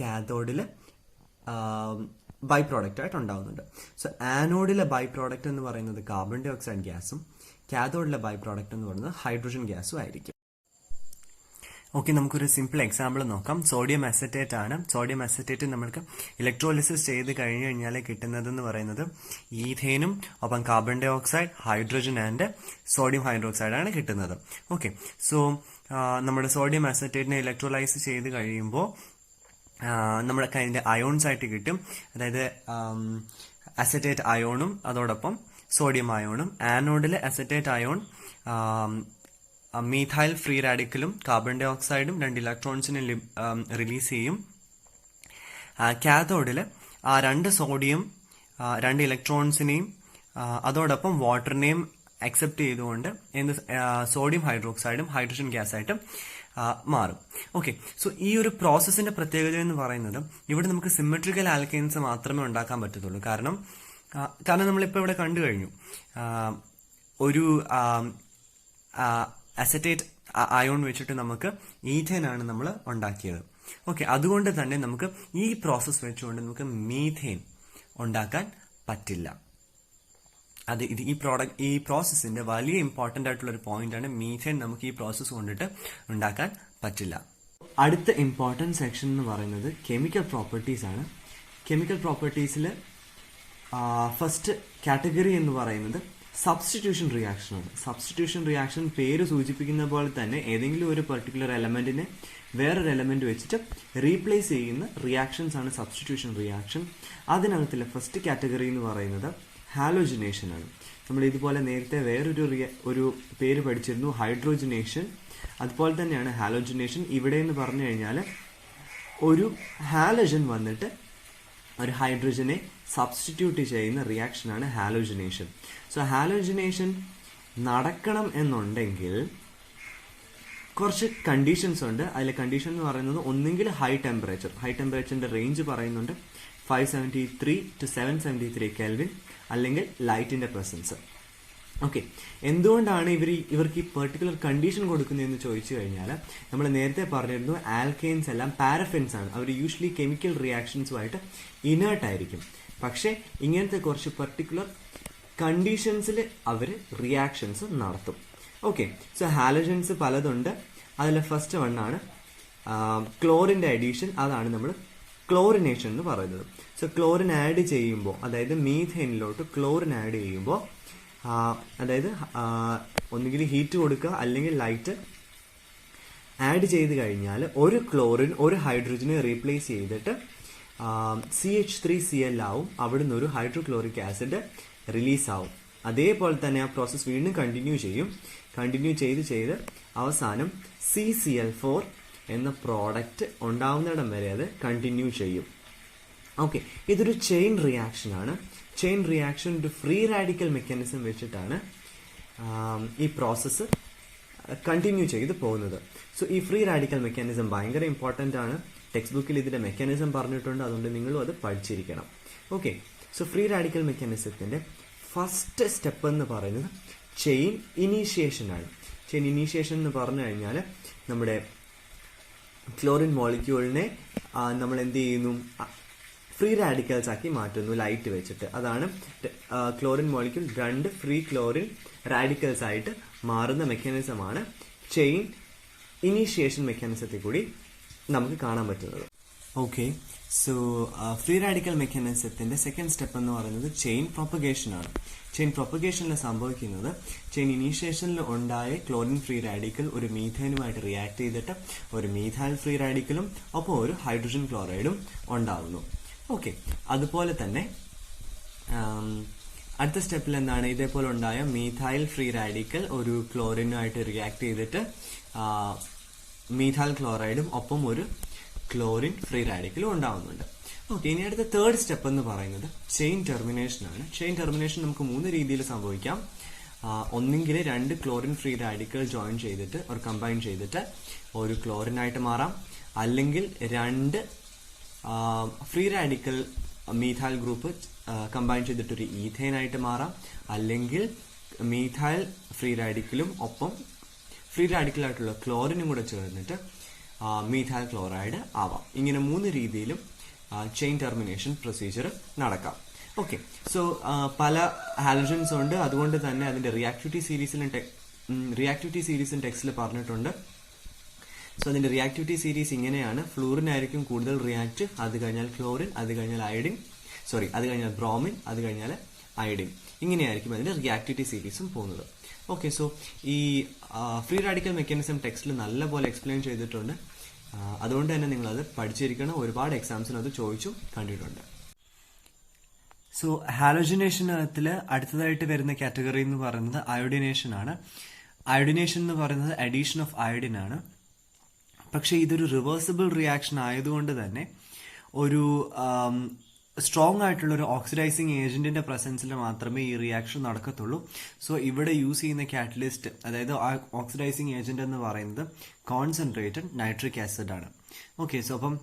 കാഥോഡിൽ ബൈ പ്രോഡക്റ്റ് ആയിട്ട് ഉണ്ടാവുന്നുണ്ട്. സോ ആനോഡിലെ ബൈ പ്രോഡക്റ്റ് എന്ന് പറയുന്നത് കാർബൺ ഡൈ ഓക്സൈഡ് ഗ്യാസും കാഥോഡിലെ ബൈ പ്രോഡക്റ്റ് എന്ന് പറയുന്നത് ഹൈഡ്രജൻ ഗ്യാസും ആയിരിക്കും. ഓക്കെ, നമുക്കൊരു സിമ്പിൾ എക്സാമ്പിൾ നോക്കാം. സോഡിയം അസറ്റേറ്റ് ആണ്. സോഡിയം അസറ്റേറ്റ് നമ്മൾക്ക് ഇലക്ട്രോലിസിസ് ചെയ്ത് കഴിഞ്ഞു കഴിഞ്ഞാൽ കിട്ടുന്നതെന്ന് പറയുന്നത് ഈഥേനും ഒപ്പം carbon dioxide hydrogen and sodium hydroxide ആണ് കിട്ടുന്നത്. ഓക്കെ, സോ നമ്മുടെ സോഡിയം അസറ്റേറ്റിനെ ഇലക്ട്രോലൈസ് ചെയ്ത് കഴിയുമ്പോൾ നമ്മുടെ അതിൻ്റെ അയോൺസ് ആയിട്ട് കിട്ടും. അതായത് അസറ്റേറ്റ് അയോണും അതോടൊപ്പം സോഡിയം അയോണും. ആനോഡിൽ അസറ്റേറ്റ് അയോൺ മീഥൈൽ ഫ്രീ റാഡിക്കലും കാർബൺ ഡൈ ഓക്സൈഡും 2 ഇലക്ട്രോൺസിനെ റിലീസ് ചെയ്യും. കാഥോഡിൽ ആ 2 സോഡിയം 2 ഇലക്ട്രോൺസിനെയും അതോടൊപ്പം വാട്ടറിനെയും അക്സെപ്റ്റ് ചെയ്തുകൊണ്ട് സോഡിയം ഹൈഡ്രോക്സൈഡും ഹൈഡ്രജൻ ഗ്യാസായിട്ടും മാറും. ഓക്കെ, സോ ഈ ഒരു പ്രോസസ്സിന്റെ പ്രത്യേകത എന്ന് പറയുന്നത് ഇവിടെ നമുക്ക് സിമെട്രിക്കൽ ആൽക്കെയിൻസ് മാത്രമേ ഉണ്ടാക്കാൻ പറ്റത്തുള്ളൂ. കാരണം നമ്മളിപ്പോൾ ഇവിടെ കണ്ടു കഴിഞ്ഞു, ഒരു അസറ്റേറ്റ് അയോൺ വെച്ചിട്ട് നമുക്ക് ഈഥേൻ ആണ് നമ്മൾ ഉണ്ടാക്കിയത്. ഓക്കെ, അതുകൊണ്ട് തന്നെ നമുക്ക് ഈ പ്രോസസ്സ് വെച്ചുകൊണ്ട് നമുക്ക് മീഥേൻ ഉണ്ടാക്കാൻ പറ്റില്ല. ഈ പ്രോസസ്സിന്റെ വലിയ ഇമ്പോർട്ടന്റ് ആയിട്ടുള്ള ഒരു പോയിന്റ് ആണ്. മീഥേൻ നമുക്ക് ഈ പ്രോസസ്സ് കൊണ്ടിട്ട് ഉണ്ടാക്കാൻ പറ്റില്ല. അടുത്ത ഇമ്പോർട്ടൻറ്റ് സെക്ഷൻ എന്ന് പറയുന്നത് കെമിക്കൽ പ്രോപ്പർട്ടീസ് ആണ്. കെമിക്കൽ പ്രോപ്പർട്ടീസിൽ ഫസ്റ്റ് കാറ്റഗറി എന്ന് പറയുന്നത് സബ്സ്റ്റിറ്റ്യൂഷൻ റിയാക്ഷൻ ആണ്. സബ്സ്റ്റിറ്റ്യൂഷൻ റിയാക്ഷൻ പേര് സൂചിപ്പിക്കുന്ന പോലെ തന്നെ ഏതെങ്കിലും ഒരു പെർട്ടിക്കുലർ എലമെന്റിനെ വേറൊരു എലമെന്റ് വെച്ചിട്ട് റീപ്ലേസ് ചെയ്യുന്ന റിയാക്ഷൻസ് ആണ് സബ്സ്റ്റിറ്റ്യൂഷൻ റിയാക്ഷൻ. അതിനകത്തിലെ ഫസ്റ്റ് കാറ്റഗറി എന്ന് പറയുന്നത് ഹാലോജിനേഷൻ ആണ്. നമ്മൾ ഇതുപോലെ നേരത്തെ വേറൊരു പേര് പഠിച്ചിരുന്നു, ഹൈഡ്രോജിനേഷൻ. അതുപോലെ തന്നെയാണ് ഹാലോജിനേഷൻ. ഇവിടെ എന്ന് പറഞ്ഞു കഴിഞ്ഞാൽ ഒരു ഹാലജൻ വന്നിട്ട് ഒരു ഹൈഡ്രജനെ സബ്സ്റ്റിറ്റ്യൂട്ട് ചെയ്യുന്ന റിയാക്ഷനാണ് ഹാലോജിനേഷൻ. സോ ഹാലോജിനേഷൻ നടക്കണം എന്നുണ്ടെങ്കിൽ കുറച്ച് കണ്ടീഷൻസ് ഉണ്ട്. അതിലെ കണ്ടീഷൻ എന്ന് പറയുന്നത് ഒന്നെങ്കിൽ ഹൈ ടെമ്പറേച്ചറിന്റെ റേഞ്ച് പറയുന്നുണ്ട് 573 to 773 കെൽവിൻ, അല്ലെങ്കിൽ ലൈറ്റിന്റെ പ്രസൻസ്. ഓക്കെ, എന്തുകൊണ്ടാണ് ഇവർക്ക് ഈ പെർട്ടിക്കുലർ കണ്ടീഷൻ കൊടുക്കുന്നതെന്ന് ചോദിച്ചു കഴിഞ്ഞാൽ നമ്മൾ നേരത്തെ പറഞ്ഞിരുന്നു ആൽക്കെയിൻസ് എല്ലാം പാരഫിൻസ് ആണ്. അവർ യൂഷ്വലി കെമിക്കൽ റിയാക്ഷൻസുമായിട്ട് ഇനേർട്ട് ആയിരിക്കും. പക്ഷെ ഇങ്ങനത്തെ കുറച്ച് പെർട്ടിക്കുലർ കണ്ടീഷൻസിൽ അവർ റിയാക്ഷൻസ് നടത്തും. ഓക്കെ, സോ ഹാലജൻസ് പലതുണ്ട്. അതിൽ ഫസ്റ്റ് വണ്ണാണ് ക്ലോറിന്റെ അഡീഷൻ. അതാണ് നമ്മൾ ക്ലോറിനേഷൻ എന്ന് പറയുന്നത്. സോ ക്ലോറിൻ ആഡ് ചെയ്യുമ്പോൾ, അതായത് മീഥേനിലോട്ട് ക്ലോറിൻ ആഡ് ചെയ്യുമ്പോൾ, അതായത് ഒന്നുകിൽ ഹീറ്റ് കൊടുക്കുക അല്ലെങ്കിൽ ലൈറ്റ് ആഡ് ചെയ്ത് കഴിഞ്ഞാൽ ഒരു ക്ലോറിൻ ഒരു ഹൈഡ്രജനെ റീപ്ലേസ് ചെയ്തിട്ട് CH3Cl ആവും. അവിടുന്ന് ഒരു ഹൈഡ്രോക്ലോറിക് ആസിഡ് റിലീസ് ആവും. അതേപോലെ തന്നെ ആ പ്രോസസ്സ് വീണ്ടും കണ്ടിന്യൂ ചെയ്ത് അവസാനം CCl4 എന്ന പ്രോഡക്റ്റ് ഉണ്ടാവുന്നിടം വരെ അത് കണ്ടിന്യൂ ചെയ്യും. ഓക്കെ, ഇതൊരു ചെയിൻ റിയാക്ഷൻ ആണ്. ചെയിൻ റിയാക്ഷൻ ഒരു ഫ്രീ റാഡിക്കൽ മെക്കാനിസം വെച്ചിട്ടാണ് ഈ പ്രോസസ്സ് കണ്ടിന്യൂ ചെയ്ത് പോകുന്നത്. സോ ഈ ഫ്രീ റാഡിക്കൽ മെക്കാനിസം ഭയങ്കര ഇമ്പോർട്ടൻ്റ് ആണ്. ടെക്സ്റ്റ് ബുക്കിൽ ഇതിന്റെ മെക്കാനിസം പറഞ്ഞിട്ടുണ്ട്, അതുകൊണ്ട് നിങ്ങളും അത് പഠിച്ചിരിക്കണം. ഓക്കെ, സോ ഫ്രീ റാഡിക്കൽ മെക്കാനിസത്തിന്റെ ഫസ്റ്റ് സ്റ്റെപ്പ് എന്ന് പറയുന്നത് ചെയിൻ ഇനീഷ്യേഷൻ ആണ്. ചെയിൻ ഇനീഷ്യേഷൻ എന്ന് പറഞ്ഞു കഴിഞ്ഞാൽ നമ്മുടെ ക്ലോറിൻ മോളിക്യൂളിനെ നമ്മൾ എന്ത് ചെയ്യുന്നു, ഫ്രീ റാഡിക്കൽസ് ആക്കി മാറ്റുന്നു ലൈറ്റ് വെച്ചിട്ട്. അതാണ് chlorine molecule 2 free chlorine radicals ആയിട്ട് മാറുന്ന മെക്കാനിസമാണ് ചെയിൻ ഇനീഷ്യേഷൻ മെക്കാനിസത്തിൽ കൂടി നമുക്ക് കാണാൻ പറ്റുന്നത്. ഓക്കെ, സോ ഫ്രീ റാഡിക്കൽ മെക്കാനിസത്തിന്റെ സെക്കൻഡ് സ്റ്റെപ്പ് എന്ന് പറയുന്നത് ചെയിൻ പ്രൊപ്പഗേഷൻ ആണ്. ചെയിൻ പ്രൊപ്പഗേഷനിൽ സംഭവിക്കുന്നത് ചെയിൻ ഇനീഷ്യേഷനിൽ ഉണ്ടായ ക്ലോറിൻ ഫ്രീ റാഡിക്കൽ ഒരു മീഥേനുമായിട്ട് റിയാക്ട് ചെയ്തിട്ട് ഒരു മീഥൈൽ ഫ്രീ റാഡിക്കലും ഒപ്പം ഒരു ഹൈഡ്രജൻ ക്ലോറൈഡും ഉണ്ടാവുന്നു. ഓക്കെ, അതുപോലെ തന്നെ അടുത്ത സ്റ്റെപ്പിൽ എന്താണ്, ഇതേപോലെ ഉണ്ടായ മീഥൈൽ ഫ്രീ റാഡിക്കൽ ഒരു ക്ലോറിനുമായിട്ട് റിയാക്ട് ചെയ്തിട്ട് മീഥൈൽ ക്ലോറൈഡും ഒപ്പം ഒരു ക്ലോറിൻ ഫ്രീ റാഡിക്കലും ഉണ്ടാവുന്നുണ്ട്. ഓക്കെ, ഇനി അടുത്ത തേർഡ് സ്റ്റെപ്പ് എന്ന് പറയുന്നത് ചെയിൻ ടെർമിനേഷൻ ആണ്. ചെയിൻ ടെർമിനേഷൻ നമുക്ക് 3 രീതിയിൽ സംഭവിക്കാം. ഒന്നെങ്കിൽ 2 ക്ലോറിൻ ഫ്രീ റാഡിക്കൽ ജോയിൻ ചെയ്തിട്ട് ഒരു കമ്പൈൻ ചെയ്തിട്ട് ഒരു ക്ലോറിനായിട്ട് മാറാം, അല്ലെങ്കിൽ 2 free radical methyl group combine ചെയ്തിട്ട് ഒരു ഈഥേനായിട്ട് മാറാം, അല്ലെങ്കിൽ മീഥൈൽ ഫ്രീ റാഡിക്കലും ഒപ്പം ഫ്രീ റാഡിക്കലായിട്ടുള്ള ക്ലോറിനും കൂടെ ചേർന്നിട്ട് മീഥൈൽ ക്ലോറൈഡ് ആവാം. ഇങ്ങനെ 3 രീതിയിലും ചെയിൻ ടെർമിനേഷൻ പ്രൊസീജിയർ നടക്കാം. ഓക്കെ, സോ പല ഹാലജൻസ് ഉണ്ട്, അതുകൊണ്ട് തന്നെ അതിന്റെ റിയാക്ടിവിറ്റി സീരീസിൽ ടെക്സ്റ്റിൽ പറഞ്ഞിട്ടുണ്ട്. സോ അതിന്റെ റിയാക്ടിവിറ്റി സീരീസ് ഇങ്ങനെയാണ്: ഫ്ലൂറിൻ ആയിരിക്കും കൂടുതൽ റിയാക്ട്, അത് കഴിഞ്ഞാൽ ക്ലോറിൻ, അത് കഴിഞ്ഞാൽ അത് കഴിഞ്ഞാൽ ബ്രോമിൻ, അത് കഴിഞ്ഞാൽ അയഡിൻ. ഇങ്ങനെയായിരിക്കും അതിന്റെ റിയാക്ടിവിറ്റി സീരീസും പോകുന്നത്. ഓക്കെ, സോ ഈ ഫ്രീ റാഡിക്കൽ മെക്കാനിസം ടെക്സ്റ്റിൽ നല്ലപോലെ എക്സ്പ്ലെയിൻ ചെയ്തിട്ടുണ്ട്, അതുകൊണ്ട് തന്നെ നിങ്ങളത് പഠിച്ചിരിക്കണം. ഒരുപാട് എക്സാംസിന് അത് ചോദിച്ചും കണ്ടിട്ടുണ്ട്. സോ ഹാലോജിനേഷനത്തിൽ അടുത്തതായിട്ട് വരുന്ന കാറ്റഗറി എന്ന് പറയുന്നത് അയോഡിനേഷൻ ആണ്. അയോഡിനേഷൻ എന്ന് പറയുന്നത് അഡീഷൻ ഓഫ് അയോഡിൻ ആണ്. പക്ഷെ ഇതൊരു റിവേഴ്സിബിൾ റിയാക്ഷൻ ആയതുകൊണ്ട് തന്നെ ഒരു സ്ട്രോങ് ആയിട്ടുള്ള ഒരു ഓക്സിഡൈസിങ് ഏജന്റിന്റെ പ്രസൻസിൽ മാത്രമേ ഈ റിയാക്ഷൻ നടക്കത്തുള്ളൂ. സോ ഇവിടെ യൂസ് ചെയ്യുന്ന കാറ്റലിസ്റ്റ്, അതായത് ഓക്സിഡൈസിങ് ഏജന്റ് എന്ന് പറയുന്നത് കോൺസെൻട്രേറ്റഡ് നൈട്രിക് ആസിഡ് ആണ്. ഓക്കെ, സോ അപ്പം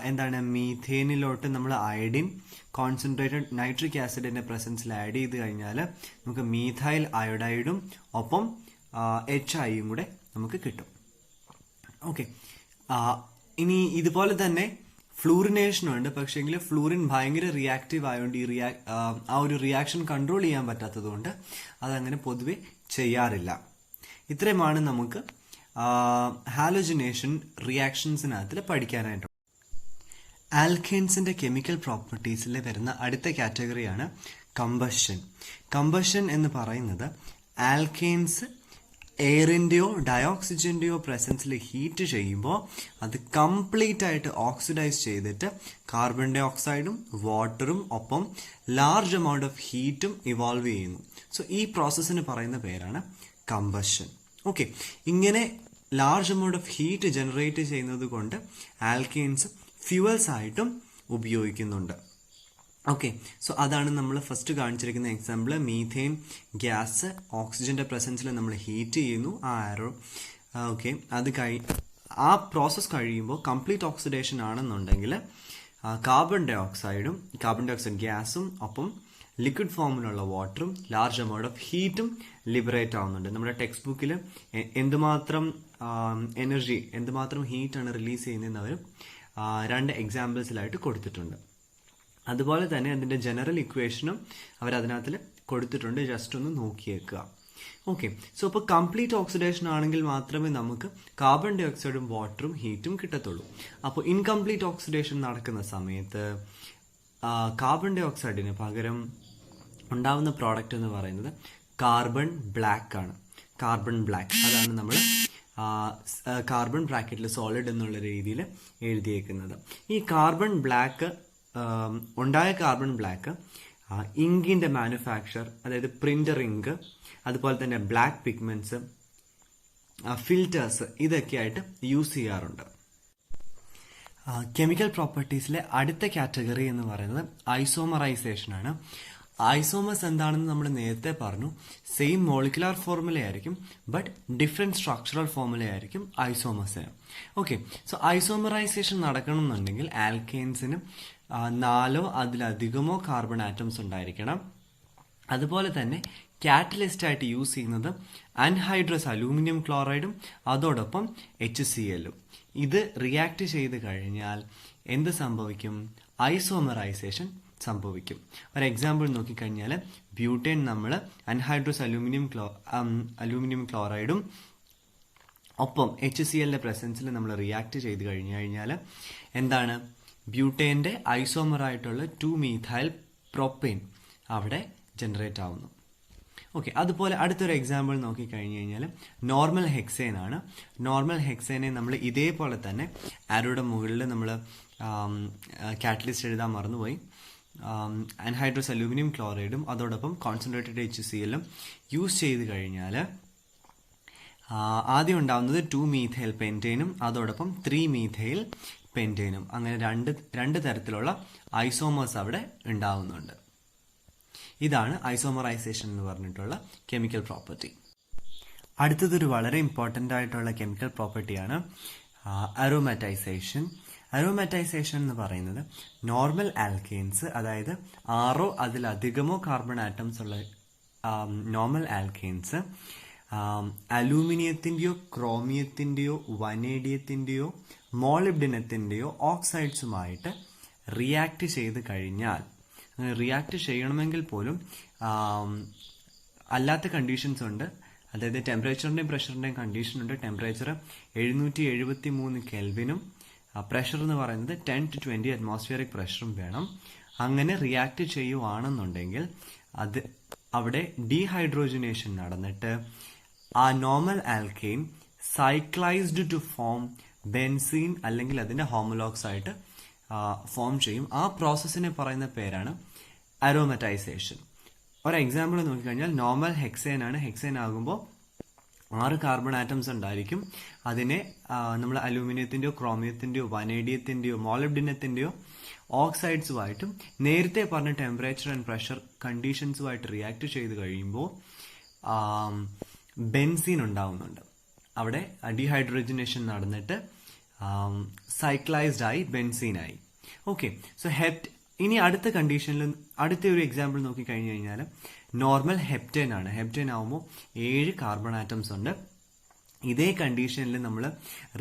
എന്താണ്, മീഥേനിലോട്ട് നമ്മൾ അയഡിൻ കോൺസെൻട്രേറ്റഡ് നൈട്രിക് ആസിഡിന്റെ പ്രസൻസിൽ ആഡ് ചെയ്ത് കഴിഞ്ഞാൽ നമുക്ക് മീഥൈൽ അയോഡൈഡും ഒപ്പം HIയും കൂടെ നമുക്ക് കിട്ടും. ഓക്കെ, ഇനി ഇതുപോലെ തന്നെ ഫ്ലൂറിനേഷൻ ഉണ്ട്. പക്ഷേങ്കിൽ ഫ്ലൂറിൻ ഭയങ്കര റിയാക്റ്റീവ് ആയതുകൊണ്ട് ആ ഒരു റിയാക്ഷൻ കൺട്രോൾ ചെയ്യാൻ പറ്റാത്തതുകൊണ്ട് അതങ്ങനെ പൊതുവെ ചെയ്യാറില്ല. ഇത്രയുമാണ് നമുക്ക് ഹാലോജിനേഷൻ റിയാക്ഷൻസിനകത്തിൽ പഠിക്കാനായിട്ട്. ആൽക്കെയിൻസിന്റെ കെമിക്കൽ പ്രോപ്പർട്ടീസിൽ വരുന്ന അടുത്ത കാറ്റഗറിയാണ് കമ്പഷൻ. കമ്പഷൻ എന്ന് പറയുന്നത് ആൽക്കെയിൻസ് എയറിന്റെയോ ഡയോക്സിജന്റെയോ പ്രസൻസിൽ ഹീറ്റ് ചെയ്യുമ്പോൾ അത് കംപ്ലീറ്റ് ആയിട്ട് ഓക്സിഡൈസ് ചെയ്തിട്ട് കാർബൺ ഡൈ ഓക്സൈഡും വാട്ടറും ഒപ്പം ലാർജ് എമൗണ്ട് ഓഫ് ഹീറ്റും ഇവോൾവ് ചെയ്യുന്നു. സോ ഈ പ്രോസസ്സിന് പറയുന്ന പേരാണ് കമ്പഷൻ. ഓക്കെ, ഇങ്ങനെ large amount of heat generate ചെയ്യുന്നത് കൊണ്ട് ആൽക്കെയിൻസ് ഫ്യൂവൽസ് ആയിട്ടും ഉപയോഗിക്കുന്നുണ്ട്. ഓക്കെ, സോ അതാണ് നമ്മൾ ഫസ്റ്റ് കാണിച്ചിരിക്കുന്ന എക്സാമ്പിൾ. മീഥേൻ ഗ്യാസ് ഓക്സിജന്റെ പ്രസൻസിൽ നമ്മൾ ഹീറ്റ് ചെയ്യുന്നു ആ ആരോ. ഓക്കെ, അത് ആ പ്രോസസ് കഴിയുമ്പോൾ കംപ്ലീറ്റ് ഓക്സിഡേഷൻ ആണെന്നുണ്ടെങ്കിൽ കാർബൺ ഡൈ ഓക്സൈഡ് ഗ്യാസും ഒപ്പം ലിക്വിഡ് ഫോമിലുള്ള വാട്ടറും ലാർജ് എമൗണ്ട് ഓഫ് ഹീറ്റും ലിബറേറ്റ് ആവുന്നുണ്ട്. നമ്മുടെ ടെക്സ്റ്റ് ബുക്കിൽ എന്തുമാത്രം എനർജി, എന്തുമാത്രം ഹീറ്റാണ് റിലീസ് ചെയ്യുന്നതെന്ന് അവർ 2 എക്സാമ്പിൾസിലായിട്ട് കൊടുത്തിട്ടുണ്ട്. അതുപോലെ തന്നെ അതിന്റെ ജനറൽ ഇക്വേഷനും അവർ അതിനകത്ത് കൊടുത്തിട്ടുണ്ട്, ജസ്റ്റ് ഒന്ന് നോക്കിയേക്കുക. ഓക്കെ, സോ ഇപ്പോൾ കംപ്ലീറ്റ് ഓക്സിഡേഷൻ ആണെങ്കിൽ മാത്രമേ നമുക്ക് കാർബൺ ഡൈ ഓക്സൈഡും വാട്ടറും ഹീറ്റും കിട്ടത്തുള്ളൂ. അപ്പോൾ ഇൻകംപ്ലീറ്റ് ഓക്സിഡേഷൻ നടക്കുന്ന സമയത്ത് കാർബൺ ഡൈ ഓക്സൈഡിന് പകരം ഉണ്ടാവുന്ന പ്രോഡക്റ്റ് എന്ന് പറയുന്നത് കാർബൺ ബ്ലാക്ക് ആണ്. കാർബൺ ബ്ലാക്ക്, അതാണ് നമ്മൾ കാർബൺ ബ്രാക്കറ്റിൽ സോളിഡ് എന്നുള്ള രീതിയിൽ എഴുതിയേക്കുന്നത്. ഈ കാർബൺ ബ്ലാക്ക് ഉണ്ടായ കാർബൺ ബ്ലാക്ക് ഇങ്കിന്റെ മാനുഫാക്ചർ, അതായത് പ്രിന്റർ ഇങ്ക്, അതുപോലെ തന്നെ ബ്ലാക്ക് പിഗ്മെന്റ്സ്, ഫിൽറ്റേഴ്സ്, ഇതൊക്കെ ആയിട്ട് യൂസ് ചെയ്യാറുണ്ട്. കെമിക്കൽ പ്രോപ്പർട്ടീസിലെ അടുത്ത കാറ്റഗറി എന്ന് പറയുന്നത് ഐസോമറൈസേഷൻ ആണ്. ഐസോമേഴ്സ് എന്താണെന്ന് നമ്മൾ നേരത്തെ പറഞ്ഞു. സെയിം മോളിക്കുലാർ ഫോർമുല ആയിരിക്കും, ബട്ട് ഡിഫറെന്റ് സ്ട്രക്ചറൽ ഫോർമുല ആയിരിക്കും ഐസോമേഴ്സിന്. ഓക്കെ, സോ ഐസോമറൈസേഷൻ നടക്കണമെന്നുണ്ടെങ്കിൽ ആൽക്കെയിൻസിന് 4 അതിലധികമോ കാർബൺ ആറ്റംസ് ഉണ്ടായിരിക്കണം. അതുപോലെ തന്നെ കാറ്റലിസ്റ്റ് ആയിട്ട് യൂസ് ചെയ്യുന്നത് അൻഹൈഡ്രസ് അലൂമിനിയം ക്ലോറൈഡും അതോടൊപ്പം HCl. ഇത് റിയാക്ട് ചെയ്ത് കഴിഞ്ഞാൽ എന്ത് സംഭവിക്കും? ഐസോമറൈസേഷൻ സംഭവിക്കും. ഒരു എക്സാമ്പിൾ നോക്കിക്കഴിഞ്ഞാൽ ബ്യൂട്ടേൻ നമ്മൾ അൻഹൈഡ്രസ് അലൂമിനിയം ക്ലോറൈഡും ഒപ്പം HCl പ്രസൻസിൽ നമ്മൾ റിയാക്ട് ചെയ്ത് കഴിഞ്ഞാൽ എന്താണ്? ബ്യൂട്ടേന്റെ ഐസോമറായിട്ടുള്ള 2-methyl propane അവിടെ ജനറേറ്റ് ആവുന്നു. ഓക്കെ, അതുപോലെ അടുത്തൊരു എക്സാമ്പിൾ നോക്കിക്കഴിഞ്ഞ് കഴിഞ്ഞാൽ നോർമൽ ഹെക്സേൻ ആണ്. നോർമൽ ഹെക്സേനെ നമ്മൾ ഇതേപോലെ തന്നെ ആരോയുടെ മുകളിൽ നമ്മൾ കാറ്റലിസ്റ്റ് എഴുതാൻ മറന്നുപോയി. അൻഹൈഡ്രസ് അലൂമിനിയം ക്ലോറൈഡും അതോടൊപ്പം കോൺസെൻട്രേറ്റഡ് HCl യൂസ് ചെയ്ത് കഴിഞ്ഞാൽ ആദ്യം ഉണ്ടാവുന്നത് 2-methyl പെന്റേനും അതോടൊപ്പം 3-methyl പെന്റേനും, അങ്ങനെ രണ്ട് തരത്തിലുള്ള ഐസോമേഴ്സ് അവിടെ ഉണ്ടാവുന്നുണ്ട്. ഇതാണ് ഐസോമറൈസേഷൻ എന്ന് പറഞ്ഞിട്ടുള്ള കെമിക്കൽ പ്രോപ്പർട്ടി. അടുത്തതൊരു വളരെ ഇമ്പോർട്ടൻ്റ് ആയിട്ടുള്ള കെമിക്കൽ പ്രോപ്പർട്ടിയാണ് അരോമാറ്റൈസേഷൻ. അരോമാറ്റൈസേഷൻ എന്ന് പറയുന്നത് നോർമൽ ആൽക്കെയിൻസ്, അതായത് 6 അതിലധികമോ കാർബൺ ആറ്റംസ് ഉള്ള നോർമൽ ആൽക്കെയിൻസ് അലൂമിനിയത്തിൻ്റെയോ ക്രോമിയത്തിൻ്റെയോ വനേഡിയത്തിൻ്റെയോ മോളിബ്ഡിനത്തിൻ്റെയോ ഓക്സൈഡ്സുമായിട്ട് റിയാക്ട് ചെയ്ത് കഴിഞ്ഞാൽ, റിയാക്ട് ചെയ്യണമെങ്കിൽ പോലും അല്ലാത്ത കണ്ടീഷൻസ് ഉണ്ട്. അതായത് ടെമ്പറേച്ചറിൻ്റെയും പ്രഷറിൻ്റെയും കണ്ടീഷൻ ഉണ്ട്. ടെമ്പറേച്ചർ 773 കെൽവിനും പ്രഷർ എന്ന് പറയുന്നത് 10 to 20 അറ്റ്മോസ്ഫിയറിക് പ്രഷറും വേണം. അങ്ങനെ റിയാക്ട് ചെയ്യുവാണെന്നുണ്ടെങ്കിൽ അവിടെ ഡീഹൈഡ്രോജനേഷൻ നടന്നിട്ട് ആ normal alkane cyclised to form benzene അല്ലെങ്കിൽ അതിന്റെ ഹോമോലോഗ്സ് ആയിട്ട് ഫോം ചെയ്യും. ആ പ്രോസസ്സിനെ പറയുന്ന പേരാണ് അരോമറ്റൈസേഷൻ. ഒരു എക്സാമ്പിൾ നോക്കിക്കഴിഞ്ഞാൽ നോർമൽ ഹെക്സേൻ ആണ്. ഹെക്സേൻ ആകുമ്പോൾ 6 കാർബൺ ആറ്റംസ് ഉണ്ടായിരിക്കും. അതിനെ നമ്മൾ അലൂമിനിയത്തിന്റെയോ ക്രോമിയത്തിന്റെയോ വനേഡിയത്തിന്റെയോ മോളിബ്ഡിനത്തിന്റെയോ ഓക്സൈഡ്സുമായിട്ടും നേരത്തെ പറഞ്ഞ ടെമ്പറേച്ചർ ആൻഡ് പ്രഷർ കണ്ടീഷൻസുമായിട്ട് റിയാക്ട് ചെയ്ത് കഴിയുമ്പോൾ ബെൻസീൻ ഉണ്ടാവുന്നുണ്ട്. അവിടെ ഡീഹൈഡ്രോജനേഷൻ നടന്നിട്ട് സൈക്ലൈസ്ഡ് ആയി ബെൻസീനായി. ഓക്കെ, സോ ഇനി അടുത്ത കണ്ടീഷനിൽ അടുത്ത ഒരു എക്സാമ്പിൾ നോക്കിക്കഴിഞ്ഞു കഴിഞ്ഞാൽ നോർമൽ ഹെപ്റ്റേൻ ആണ്. ഹെപ്റ്റേൻ ആവുമ്പോൾ 7 കാർബൺ ആറ്റംസ് ഉണ്ട്. ഇതേ കണ്ടീഷനിൽ നമ്മൾ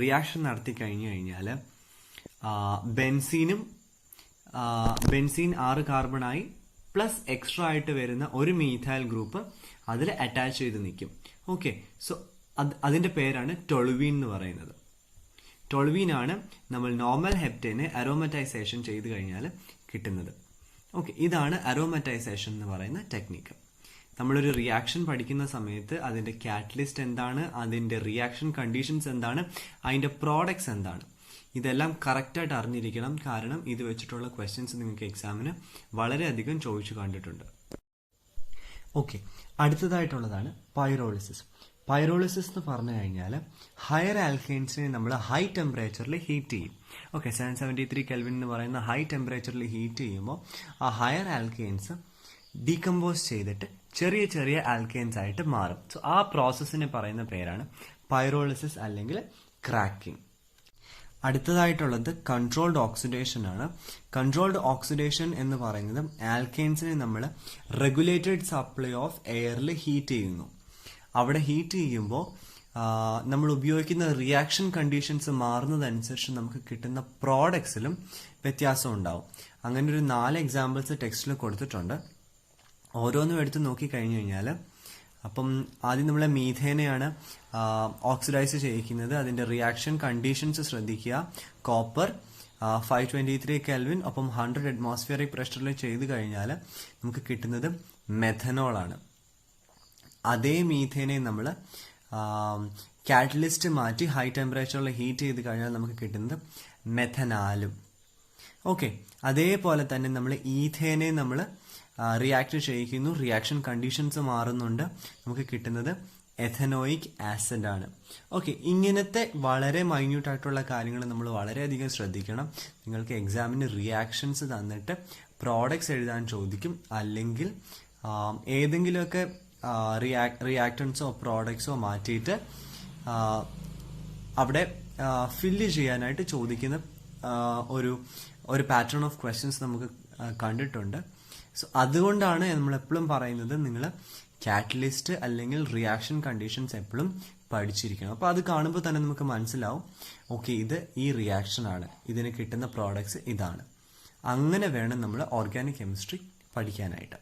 റിയാക്ഷൻ നടത്തി കഴിഞ്ഞു കഴിഞ്ഞാൽ ബെൻസീൻ 6 കാർബണായി പ്ലസ് എക്സ്ട്രാ ആയിട്ട് വരുന്ന ഒരു മീഥൈൽ ഗ്രൂപ്പ് അതിൽ അറ്റാച്ച് ചെയ്ത് നിൽക്കും. ഓക്കെ, സോ അതിന്റെ പേരാണ് ടൊളുവീൻ എന്ന് പറയുന്നത്. ടൊളുവീൻ ആണ് നമ്മൾ നോർമൽ ഹെപ്റ്റേനെ അരോമറ്റൈസേഷൻ ചെയ്ത് കഴിഞ്ഞാൽ കിട്ടുന്നത്. ഓക്കെ, ഇതാണ് അരോമറ്റൈസേഷൻ എന്ന് പറയുന്ന ടെക്നിക്ക്. നമ്മളൊരു റിയാക്ഷൻ പഠിക്കുന്ന സമയത്ത് അതിന്റെ കാറ്റലിസ്റ്റ് എന്താണ്, അതിന്റെ റിയാക്ഷൻ കണ്ടീഷൻസ് എന്താണ്, അതിന്റെ പ്രോഡക്ട്സ് എന്താണ്, ഇതെല്ലാം കറക്റ്റായിട്ട് അറിഞ്ഞിരിക്കണം. കാരണം ഇത് വെച്ചിട്ടുള്ള ക്വസ്റ്റ്യൻസ് നിങ്ങൾക്ക് എക്സാമിന് വളരെയധികം ചോദിച്ചു കണ്ടിട്ടുണ്ട്. Okay, അടുത്തതായിട്ടുള്ളതാണ് pyrolysis. പൈറോളിസിസ് എന്ന് പറഞ്ഞു കഴിഞ്ഞാൽ ഹയർ ആൽക്കെയിൻസിനെ നമ്മൾ ഹൈ ടെമ്പറേച്ചറിൽ ഹീറ്റ് ചെയ്യും. ഓക്കെ, 773 കെൽവിൻ എന്ന് പറയുന്ന ഹൈ ടെമ്പറേച്ചറിൽ ഹീറ്റ് ചെയ്യുമ്പോൾ ആ ഹയർ ആൽക്കെയിൻസ് ഡീകമ്പോസ് ചെയ്തിട്ട് ചെറിയ ചെറിയ ആൽക്കെയിൻസ് ആയിട്ട് മാറും. സോ ആ പ്രോസസ്സിനെ പറയുന്ന പേരാണ് പൈറോളിസിസ് അല്ലെങ്കിൽ ക്രാക്കിംഗ്. അടുത്തതായിട്ടുള്ളത് കൺട്രോൾഡ് ഓക്സിഡേഷൻ ആണ്. കൺട്രോൾഡ് ഓക്സിഡേഷൻ എന്ന് പറയുന്നത് ആൽക്കെയിൻസിനെ നമ്മൾ റെഗുലേറ്റഡ് സപ്ലൈ ഓഫ് എയറിൽ ഹീറ്റ് ചെയ്യുന്നു. അവിടെ ഹീറ്റ് ചെയ്യുമ്പോൾ നമ്മൾ ഉപയോഗിക്കുന്ന റിയാക്ഷൻ കണ്ടീഷൻസ് മാറുന്നതനുസരിച്ച് നമുക്ക് കിട്ടുന്ന പ്രോഡക്ട്സിലും വ്യത്യാസം ഉണ്ടാവും. അങ്ങനെ ഒരു 4 എക്സാമ്പിൾസ് ടെക്സ്റ്റിൽ കൊടുത്തിട്ടുണ്ട്. ഓരോന്നും എടുത്ത് നോക്കിക്കഴിഞ്ഞു കഴിഞ്ഞാൽ അപ്പം ആദ്യം നമ്മൾ മീഥേനെയാണ് ഓക്സിഡൈസ് ചെയ്യിക്കുന്നത്. അതിന്റെ റിയാക്ഷൻ കണ്ടീഷൻസ് ശ്രദ്ധിക്കുക. കോപ്പർ 523 കെൽവിൻ ഒപ്പം 100 അറ്റ്മോസ്ഫിയറിക് പ്രഷറിൽ ചെയ്ത് കഴിഞ്ഞാൽ നമുക്ക് കിട്ടുന്നത് മെഥനോൾ ആണ്. അതേ മീഥേനെ നമ്മൾ കാറ്റലിസ്റ്റ് മാറ്റി ഹൈ ടെമ്പറേച്ചറിൽ ഹീറ്റ് ചെയ്ത് കഴിഞ്ഞാൽ നമുക്ക് കിട്ടുന്നത് മെഥനാലും. ഓക്കെ, അതേപോലെ തന്നെ നമ്മൾ ഈഥേനെ നമ്മൾ റിയാക്ട് ചെയ്യിക്കുന്നു, റിയാക്ഷൻ കണ്ടീഷൻസ് മാറുന്നുണ്ട്, നമുക്ക് കിട്ടുന്നത് എഥനോയിക് ആസിഡ് ആണ്. ഓക്കെ, ഇങ്ങനത്തെ വളരെ മൈന്യൂട്ട് ആയിട്ടുള്ള കാര്യങ്ങൾ നമ്മൾ വളരെയധികം ശ്രദ്ധിക്കണം. നിങ്ങൾക്ക് എക്സാമിന് റിയാക്ഷൻസ് തന്നിട്ട് പ്രോഡക്ട്സ് എഴുതാൻ ചോദിക്കും, അല്ലെങ്കിൽ ഏതെങ്കിലുമൊക്കെ റിയാക്ടൻസോ പ്രോഡക്ട്സോ മാറ്റിയിട്ട് അവിടെ ഫില്ല് ചെയ്യാനായിട്ട് ചോദിക്കുന്ന ഒരു പാറ്റേൺ ഓഫ് ക്വസ്റ്റ്യൻസ് നമുക്ക് കണ്ടിട്ടുണ്ട്. സോ അതുകൊണ്ടാണ് നമ്മൾ എപ്പോഴും പറയുന്നത് നിങ്ങൾ കാറ്റലിസ്റ്റ് അല്ലെങ്കിൽ റിയാക്ഷൻ കണ്ടീഷൻസ് എപ്പോഴും പഠിച്ചിരിക്കണം. അപ്പോൾ അത് കാണുമ്പോൾ തന്നെ നമുക്ക് മനസ്സിലാവും, ഓക്കെ ഇത് ഈ റിയാക്ഷൻ ആണ്, ഇതിന് കിട്ടുന്ന പ്രോഡക്ട്സ് ഇതാണ്. അങ്ങനെ വേണം നമ്മൾ ഓർഗാനിക് കെമിസ്ട്രി പഠിക്കാനായിട്ട്.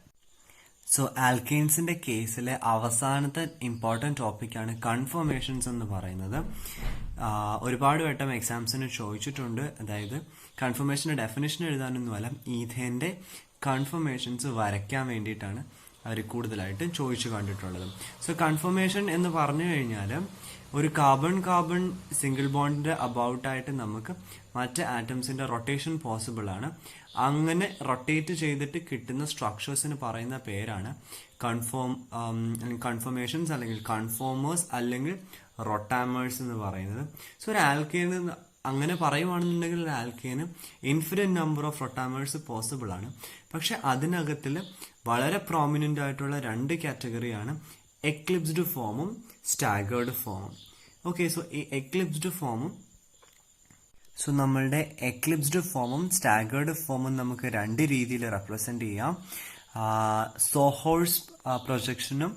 സോ ആൽക്കെയിൻസിന്റെ കേസിലെ അവസാനത്തെ ഇമ്പോർട്ടൻറ്റ് ടോപ്പിക്കാണ് കൺഫർമേഷൻസ് എന്ന് പറയുന്നത്. ഒരുപാട് വട്ടം എക്സാംസിന് ചോദിച്ചിട്ടുണ്ട്. അതായത് കൺഫർമേഷന്റെ ഡെഫിനിഷൻ എഴുതാനൊന്നുമല്ല, ഈഥേന്റെ കൺഫർമേഷൻസ് വരയ്ക്കാൻ വേണ്ടിയിട്ടാണ് അവർ കൂടുതലായിട്ട് ചോദിച്ചു കണ്ടിട്ടുള്ളത്. സോ കൺഫർമേഷൻ എന്ന് പറഞ്ഞു കഴിഞ്ഞാൽ ഒരു കാർബൺ സിംഗിൾ ബോണ്ടിന്റെ അബൌട്ടായിട്ട് നമുക്ക് മറ്റ് ആറ്റംസിന്റെ റൊട്ടേഷൻ പോസിബിൾ ആണ്. അങ്ങനെ റൊട്ടേറ്റ് ചെയ്തിട്ട് കിട്ടുന്ന സ്ട്രക്ചേഴ്സിന് പറയുന്ന പേരാണ് കൺഫർമേഷൻസ് അല്ലെങ്കിൽ കൺഫോമേഴ്സ് അല്ലെങ്കിൽ റൊട്ടാമേഴ്സ് എന്ന് പറയുന്നത്. സോ ഒരു ആൽക്കെയിന് അങ്ങനെ പറയുവാണെന്നുണ്ടെങ്കിൽ ഒരു ആൽക്കെയിന് ഇൻഫിനിറ്റ് നമ്പർ ഓഫ് റൊട്ടാമേഴ്സ് പോസിബിൾ ആണ്. പക്ഷെ അതിനകത്തിൽ വളരെ പ്രോമിനന്റ് ആയിട്ടുള്ള 2 കാറ്റഗറിയാണ് എക്ലിപ്സ്ഡ് ഫോമും സ്റ്റാഗേർഡ് ഫോമും. ഓക്കെ, സോ ഈ എക്ലിപ്സ്ഡ് ഫോമും നമ്മളുടെ എക്ലിപ്സ്ഡ് ഫോമും സ്റ്റാഗേർഡ് ഫോമും നമുക്ക് 2 രീതിയിൽ റെപ്രസെന്റ് ചെയ്യാം. സോഹോഴ്സ് പ്രൊജക്ഷനും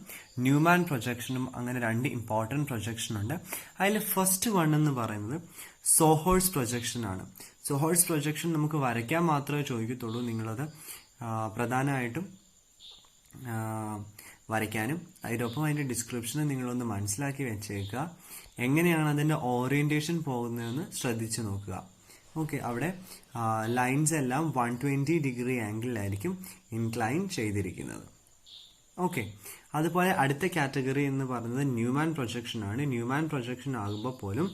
ന്യൂമാൻ പ്രൊജക്ഷനും, അങ്ങനെ 2 ഇമ്പോർട്ടൻറ്റ് പ്രൊജക്ഷൻ ഉണ്ട്. അതിൽ ഫസ്റ്റ് വൺ എന്ന് പറയുന്നത് സോഹോഴ്സ് പ്രൊജക്ഷൻ ആണ്. സോഹോഴ്സ് പ്രൊജക്ഷൻ നമുക്ക് വരയ്ക്കാൻ മാത്രമേ ചോദിക്കത്തുള്ളൂ. നിങ്ങളത് പ്രധാനമായിട്ടും വരയ്ക്കാനും അതിനൊപ്പം അതിന്റെ ഡിസ്ക്രിപ്ഷനും നിങ്ങളൊന്ന് മനസ്സിലാക്കി വെച്ചേക്കുക. എങ്ങനെയാണ് അതിന്റെ ഓറിയന്റേഷൻ പോകുന്നതെന്ന് ശ്രദ്ധിച്ചു നോക്കുക. ഓക്കെ, അവിടെ ലൈൻസ് എല്ലാം 120 ഡിഗ്രി ആംഗിളിലായിരിക്കും ഇൻക്ലൈൻ ചെയ്തിരിക്കുന്നത്. ഓക്കെ, അതുപോലെ അടുത്ത കാറ്റഗറി എന്ന് പറയുന്നത് ന്യൂമാൻ പ്രൊജക്ഷൻ ആണ്. ന്യൂമാൻ പ്രൊജക്ഷൻ ആകുമ്പോൾ പോലും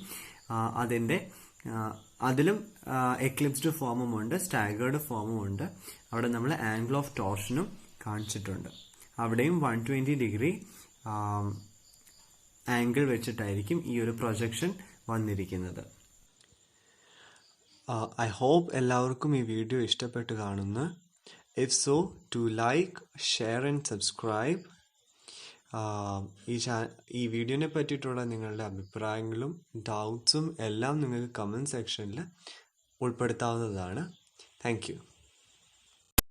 അതിലും എക്ലിപ്സ്ഡ് ഫോമും ഉണ്ട്, സ്റ്റാഗേർഡ് ഫോമും ഉണ്ട്. അവിടെ നമ്മൾ ആംഗിൾ ഓഫ് ടോർഷനും കാണിച്ചിട്ടുണ്ട്. അവിടെയും 120 ഡിഗ്രി ആംഗിൾ വെച്ചിട്ടായിരിക്കും ഈ ഒരു പ്രൊജക്ഷൻ വന്നിരിക്കുന്നത്. ഐ ഹോപ്പ് എല്ലാവർക്കും ഈ വീഡിയോ ഇഷ്ടപ്പെട്ട് കാണുന്നു. If so, to like, share and subscribe. ഈ വീഡിയോനെ പറ്റിയിട്ടുള്ള നിങ്ങളുടെ അഭിപ്രായങ്ങളും ഡൗട്ട്സും എല്ലാം നിങ്ങൾക്ക് കമൻറ്റ് സെക്ഷനിൽ ഉൾപ്പെടുത്താവുന്നതാണ്. Thank you.